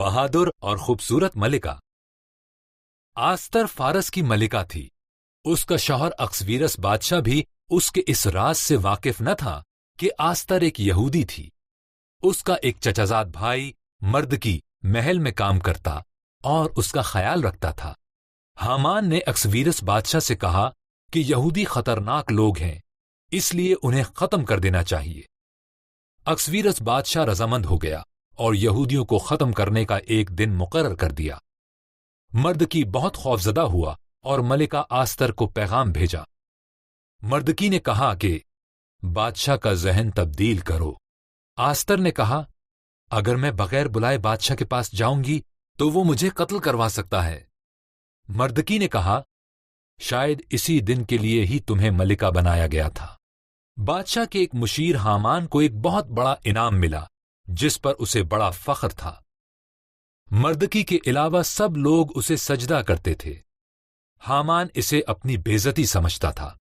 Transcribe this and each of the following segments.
بہادر اور خوبصورت ملکہ۔ آستر فارس کی ملکہ تھی۔ اس کا شوہر اکسویرس بادشاہ بھی اس کے اس راز سے واقف نہ تھا کہ آستر ایک یہودی تھی۔ اس کا ایک چچازاد بھائی مردکی محل میں کام کرتا اور اس کا خیال رکھتا تھا۔ حامان نے اکسویرس بادشاہ سے کہا کہ یہودی خطرناک لوگ ہیں، اس لیے انہیں ختم کر دینا چاہیے۔ اکسویرس بادشاہ رضامند ہو گیا اور یہودیوں کو ختم کرنے کا ایک دن مقرر کر دیا۔ مردکی بہت خوفزدہ ہوا اور ملکہ آستر کو پیغام بھیجا۔ مردکی نے کہا کہ بادشاہ کا ذہن تبدیل کرو۔ آستر نے کہا، اگر میں بغیر بلائے بادشاہ کے پاس جاؤں گی تو وہ مجھے قتل کروا سکتا ہے۔ مردکی نے کہا، شاید اسی دن کے لیے ہی تمہیں ملکہ بنایا گیا تھا۔ بادشاہ کے ایک مشیر حامان کو ایک بہت بڑا انعام ملا جس پر اسے بڑا فخر تھا۔ مردکی کے علاوہ سب لوگ اسے سجدہ کرتے تھے۔ حامان اسے اپنی بے عزتی سمجھتا تھا۔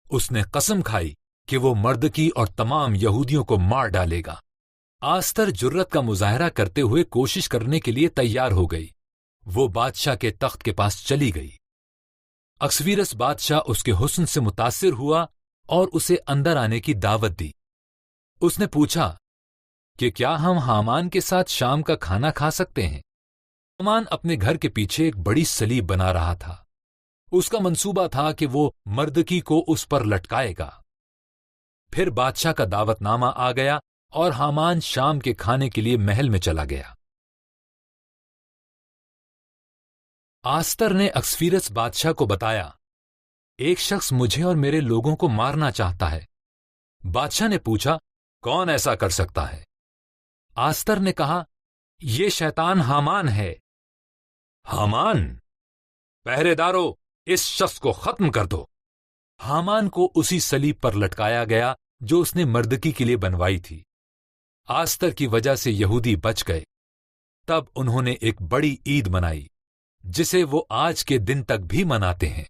اس نے قسم کھائی کہ وہ مردکی اور تمام یہودیوں کو مار ڈالے گا۔ آستر جرت کا مظاہرہ کرتے ہوئے کوشش کرنے کے لیے تیار ہو گئی۔ وہ بادشاہ کے تخت کے پاس چلی گئی۔ اکسویرس بادشاہ اس کے حسن سے متاثر ہوا اور اسے اندر آنے کی دعوت دی۔ اس نے پوچھا کہ کیا ہم حامان کے ساتھ شام کا کھانا کھا سکتے ہیں؟ حامان اپنے گھر کے پیچھے ایک بڑی صلیب بنا رہا تھا۔ اس کا منصوبہ تھا کہ وہ مردکی کو اس پر لٹکائے گا۔ پھر بادشاہ کا دعوت نامہ آ گیا اور حامان شام کے کھانے کے لیے محل میں چلا گیا۔ آستر نے اکسویرس بادشاہ کو بتایا، ایک شخص مجھے اور میرے لوگوں کو مارنا چاہتا ہے۔ بادشاہ نے پوچھا، کون ایسا کر سکتا ہے؟ آستر نے کہا، یہ شیطان حامان ہے۔ حامان؟ پہرے دارو، اس شخص کو ختم کر دو۔ حامان کو اسی صلیب پر لٹکایا گیا جو اس نے مردکی کے لیے بنوائی تھی۔ آستر کی وجہ سے یہودی بچ گئے۔ تب انہوں نے ایک بڑی عید منائی جسے وہ آج کے دن تک بھی مناتے ہیں۔